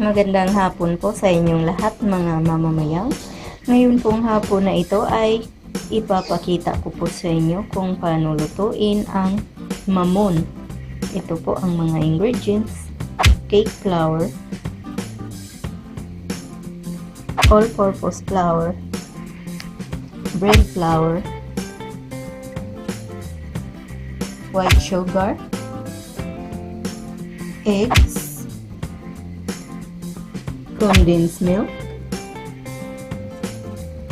Magandang hapon po sa inyong lahat mga mamamayan. Ngayon pong hapon na ito ay ipapakita ko po sa inyo kung paano lutuin ang mamon. Ito po ang mga ingredients: cake flour, all-purpose flour, bread flour, white sugar, eggs, condensed milk,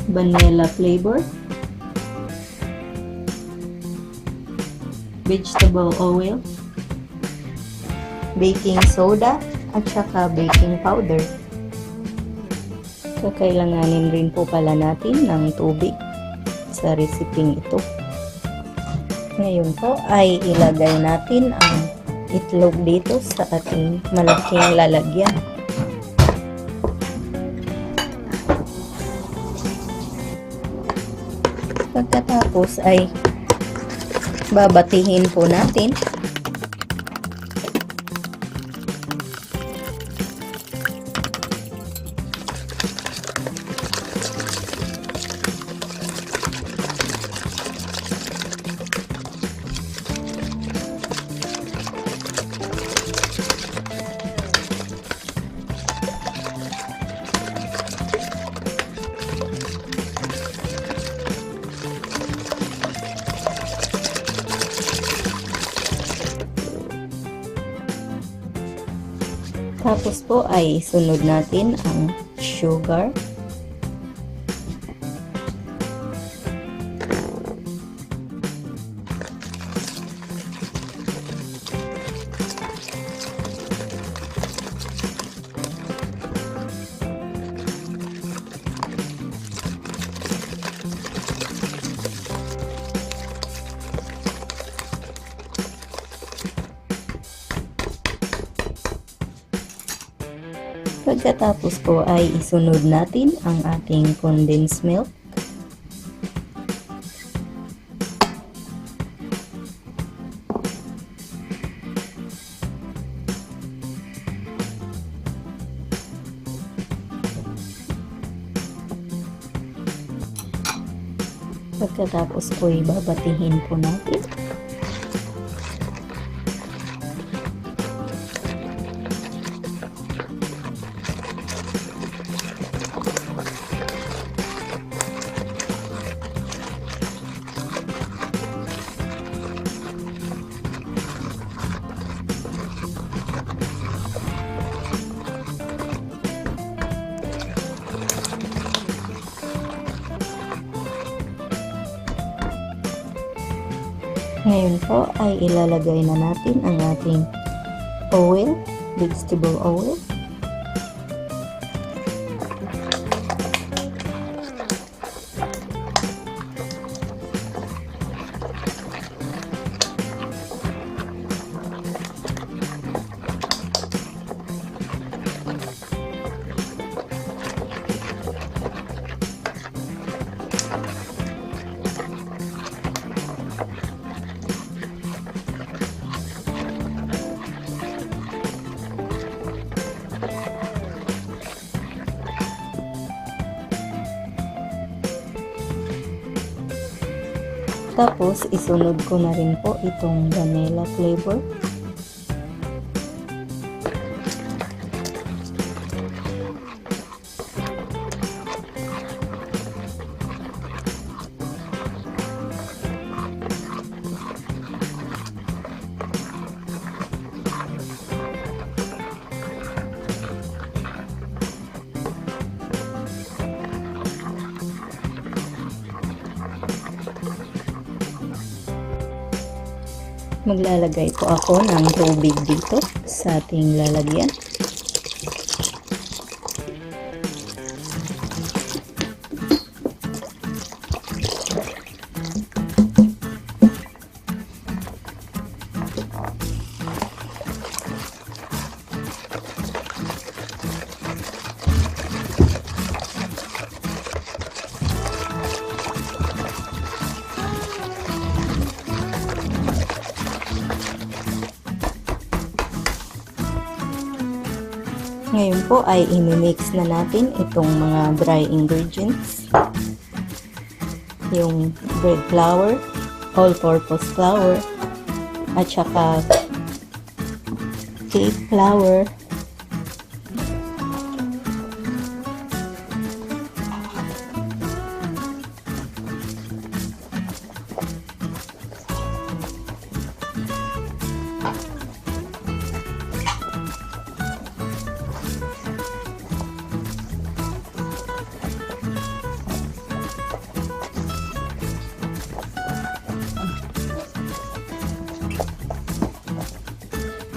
vanilla flavor, vegetable oil, baking soda, at saka baking powder. Kakailanganin rin po pala natin ng tubig sa reseping ito. Ngayon po ay ilagay natin ang itlog dito sa ating malaking lalagyan. Pagkatapos ay babatihin po natin. Tapos po ay sunod natin ang sugar. Pagkatapos po ay isunod natin ang ating condensed milk. Pagkatapos po ay babatihin po natin. Ngayon po ay ilalagay na natin ang ating oil, vegetable oil. Tapos, isunod ko na rin po itong vanilla flavor. Maglalagay po ako ng tubig dito sa ating lalagyan. Ngayon po ay imimix na natin itong mga dry ingredients. Yung bread flour, all-purpose flour, at saka cake flour,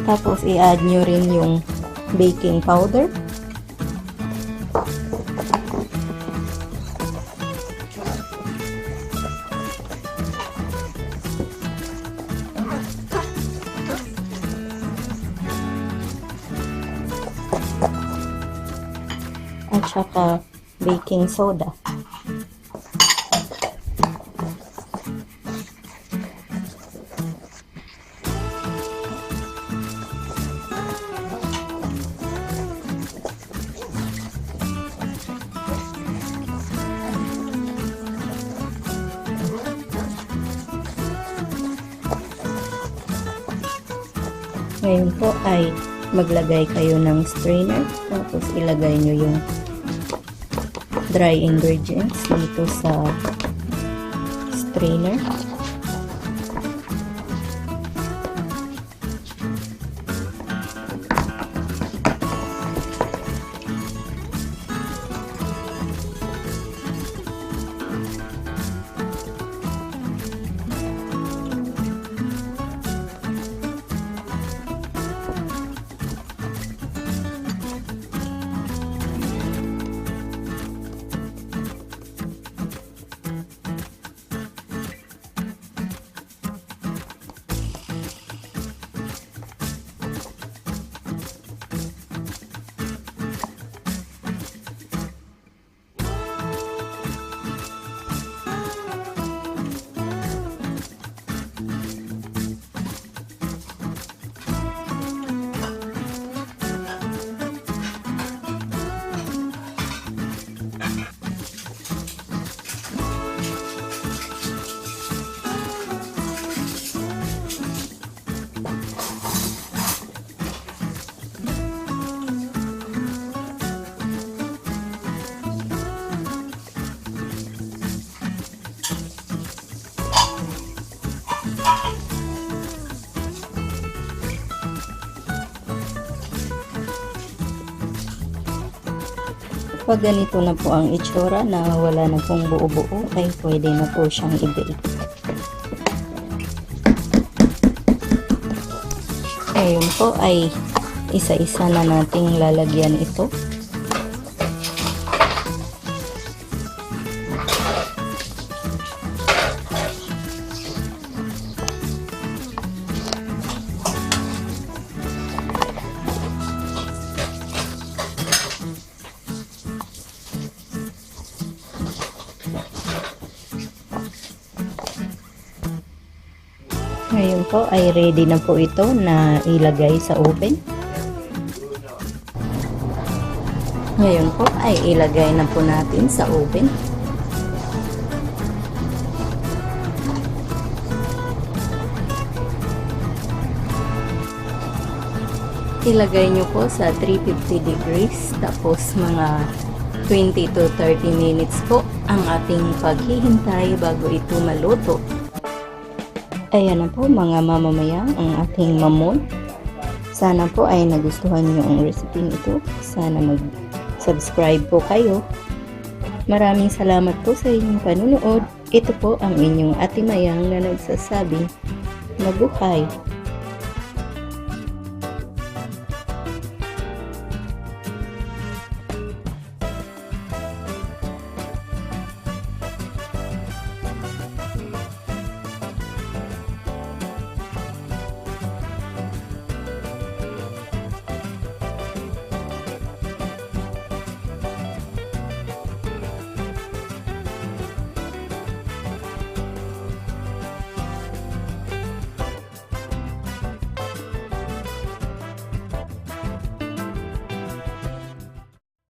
tapos i-add nyo rin yung baking powder. At saka baking soda. Ngayon po ay maglagay kayo ng strainer, tapos ilagay nyo yung dry ingredients dito sa strainer. Pag ganito na po ang itsura na wala na pong buo-buo, ay pwede na po siyang i-bake. Ngayon po ay isa-isa na nating lalagyan ito. Ngayon po ay ready na po ito na ilagay sa oven. Ngayon po ay ilagay na po natin sa oven. Ilagay nyo po sa 350 degrees, tapos mga 20 to 30 minutes po ang ating paghihintay bago ito maluto. Ayan na po mga mamamayan ang ating mamon. Sana po ay nagustuhan nyo ang recipe ito. Sana mag-subscribe po kayo. Maraming salamat po sa inyong panunood. Ito po ang inyong Ate Mayang na nagsasabing mabuhay.